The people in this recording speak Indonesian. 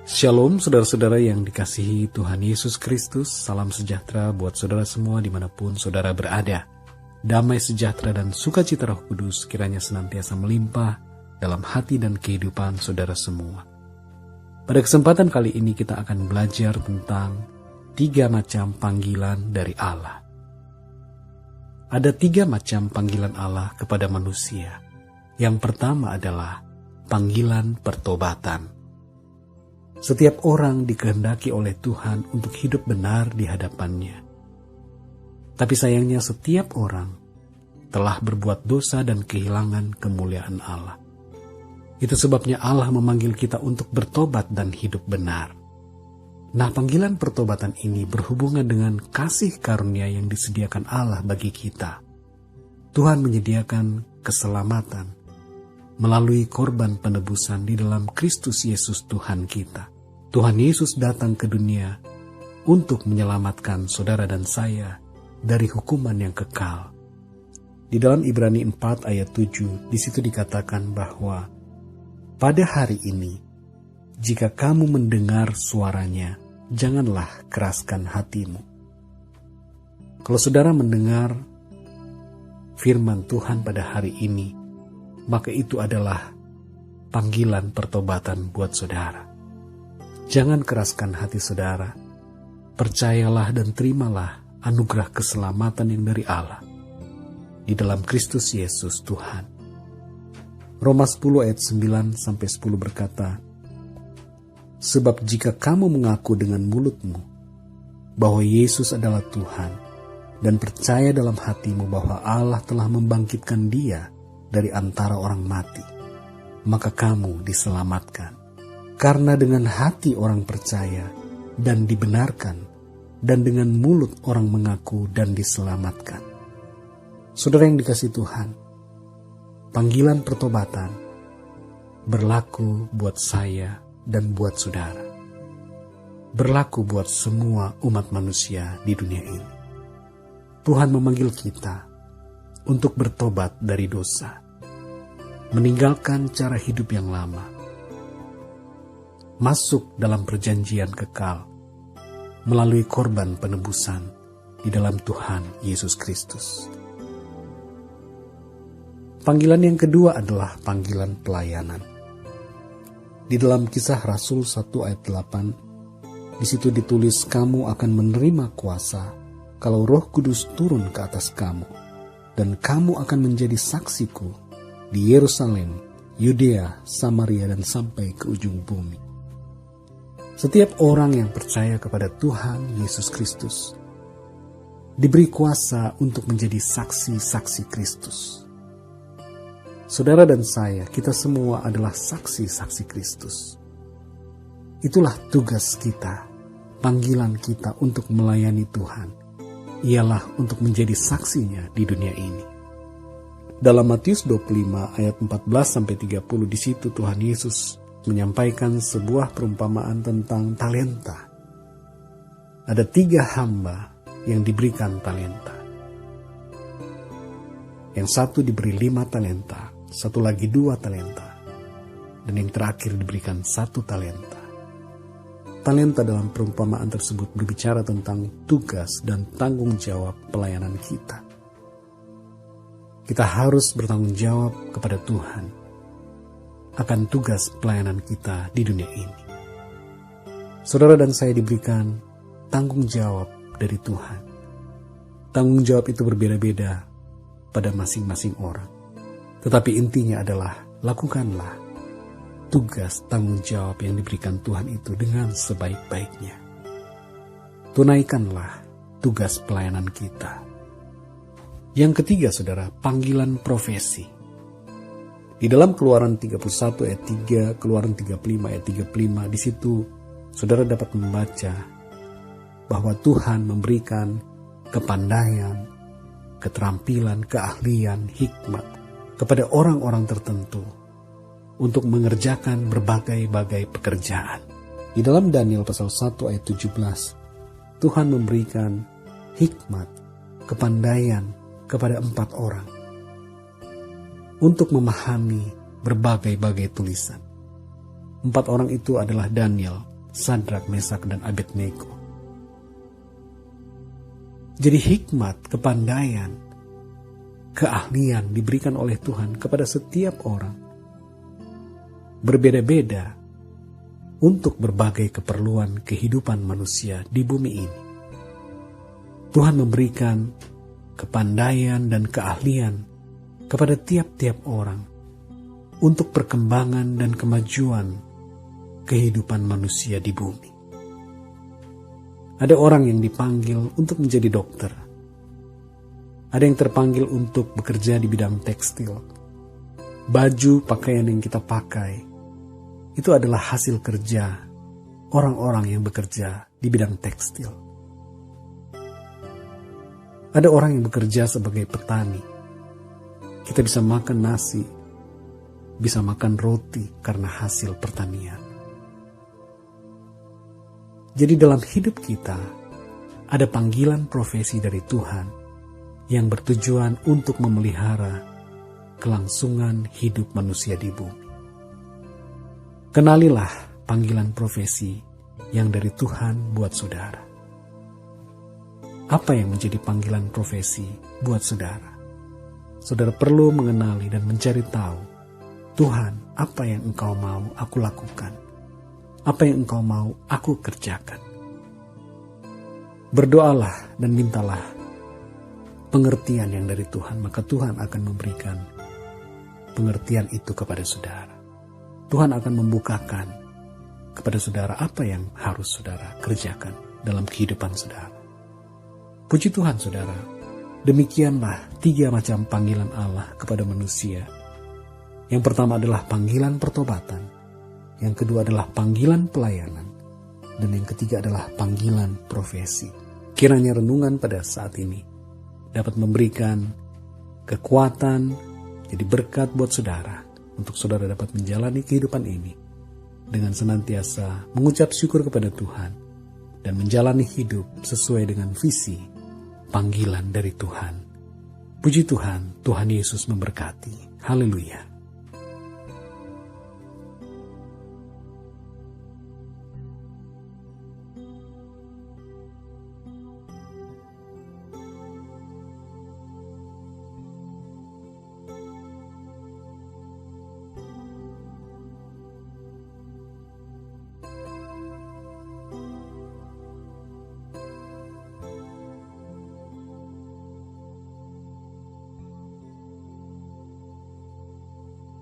Shalom saudara-saudara yang dikasihi Tuhan Yesus Kristus. Salam sejahtera buat saudara semua dimanapun saudara berada. Damai sejahtera dan sukacita Roh Kudus kiranya senantiasa melimpah dalam hati dan kehidupan saudara semua. Pada kesempatan kali ini kita akan belajar tentang 3 macam panggilan dari Allah. Ada 3 macam panggilan Allah kepada manusia. Yang pertama adalah panggilan pertobatan. Setiap orang dikehendaki oleh Tuhan untuk hidup benar di hadapannya. Tapi sayangnya setiap orang telah berbuat dosa dan kehilangan kemuliaan Allah. Itu sebabnya Allah memanggil kita untuk bertobat dan hidup benar. Nah, panggilan pertobatan ini berhubungan dengan kasih karunia yang disediakan Allah bagi kita. Tuhan menyediakan keselamatan melalui korban penebusan di dalam Kristus Yesus Tuhan kita. Tuhan Yesus datang ke dunia untuk menyelamatkan saudara dan saya dari hukuman yang kekal. Di dalam Ibrani 4 ayat 7, di situ dikatakan bahwa pada hari ini, jika kamu mendengar suaranya, janganlah keraskan hatimu. Kalau saudara mendengar firman Tuhan pada hari ini, maka itu adalah panggilan pertobatan buat saudara. Jangan keraskan hati saudara. Percayalah dan terimalah anugerah keselamatan yang dari Allah di dalam Kristus Yesus Tuhan. Roma 10 ayat 9-10 berkata, sebab jika kamu mengaku dengan mulutmu bahwa Yesus adalah Tuhan dan percaya dalam hatimu bahwa Allah telah membangkitkan Dia dari antara orang mati, maka kamu diselamatkan. Karena dengan hati orang percaya dan dibenarkan, dan dengan mulut orang mengaku dan diselamatkan. Saudara yang dikasihi Tuhan, panggilan pertobatan berlaku buat saya dan buat saudara. Berlaku buat semua umat manusia di dunia ini. Tuhan memanggil kita untuk bertobat dari dosa, meninggalkan cara hidup yang lama, masuk dalam perjanjian kekal melalui korban penebusan di dalam Tuhan Yesus Kristus. Panggilan yang kedua adalah panggilan pelayanan. Di dalam Kisah Rasul 1 ayat 8, di situ ditulis, kamu akan menerima kuasa kalau Roh Kudus turun ke atas kamu, dan kamu akan menjadi saksiku di Yerusalem, Yudea, Samaria, dan sampai ke ujung bumi. Setiap orang yang percaya kepada Tuhan Yesus Kristus diberi kuasa untuk menjadi saksi-saksi Kristus. Saudara dan saya, kita semua adalah saksi-saksi Kristus. Itulah tugas kita, panggilan kita untuk melayani Tuhan, ialah untuk menjadi saksinya di dunia ini. Dalam Matius 25 ayat 14-30, di situ Tuhan Yesus menyampaikan sebuah perumpamaan tentang talenta. Ada 3 hamba yang diberikan talenta. Yang satu diberi 5 talenta, satu lagi 2 talenta, dan yang terakhir diberikan 1 talenta. Talenta dalam perumpamaan tersebut berbicara tentang tugas dan tanggung jawab pelayanan kita. Kita harus bertanggung jawab kepada Tuhan akan tugas pelayanan kita di dunia ini. Saudara dan saya diberikan tanggung jawab dari Tuhan. Tanggung jawab itu berbeda-beda pada masing-masing orang. Tetapi intinya adalah lakukanlah tugas tanggung jawab yang diberikan Tuhan itu dengan sebaik-baiknya. Tunaikanlah tugas pelayanan kita. Yang ketiga, saudara, panggilan profesi. Di dalam Keluaran 31 ayat 3, Keluaran 35 ayat 35, di situ saudara dapat membaca bahwa Tuhan memberikan kepandaian, keterampilan, keahlian, hikmat kepada orang-orang tertentu untuk mengerjakan berbagai-bagai pekerjaan. Di dalam Daniel pasal 1 ayat 17, Tuhan memberikan hikmat, kepandaian kepada 4 orang untuk memahami berbagai-bagai tulisan. 4 orang itu adalah Daniel, Sadrak, Mesak, dan Abednego. Jadi hikmat, kepandaian, keahlian diberikan oleh Tuhan kepada setiap orang. Berbeda-beda untuk berbagai keperluan kehidupan manusia di bumi ini. Tuhan memberikan kepandaian dan keahlian kepada tiap-tiap orang untuk perkembangan dan kemajuan kehidupan manusia di bumi. Ada orang yang dipanggil untuk menjadi dokter. Ada yang terpanggil untuk bekerja di bidang tekstil. Baju, pakaian yang kita pakai itu adalah hasil kerja orang-orang yang bekerja di bidang tekstil. Ada orang yang bekerja sebagai petani. Kita bisa makan nasi, bisa makan roti karena hasil pertanian. Jadi dalam hidup kita ada panggilan profesi dari Tuhan yang bertujuan untuk memelihara kelangsungan hidup manusia di bumi. Kenalilah panggilan profesi yang dari Tuhan buat saudara. Apa yang menjadi panggilan profesi buat saudara? Saudara perlu mengenali dan mencari tahu, Tuhan, apa yang Engkau mau aku lakukan? Apa yang Engkau mau aku kerjakan? Berdoalah dan mintalah pengertian yang dari Tuhan, maka Tuhan akan memberikan pengertian itu kepada saudara. Tuhan akan membukakan kepada saudara apa yang harus saudara kerjakan dalam kehidupan saudara. Puji Tuhan saudara, demikianlah 3 macam panggilan Allah kepada manusia. Yang pertama adalah panggilan pertobatan, yang kedua adalah panggilan pelayanan, dan yang ketiga adalah panggilan profesi. Kiranya renungan pada saat ini dapat memberikan kekuatan, jadi berkat buat saudara, untuk saudara dapat menjalani kehidupan ini dengan senantiasa mengucap syukur kepada Tuhan dan menjalani hidup sesuai dengan visi panggilan dari Tuhan. Puji Tuhan, Tuhan Yesus memberkati. Haleluya.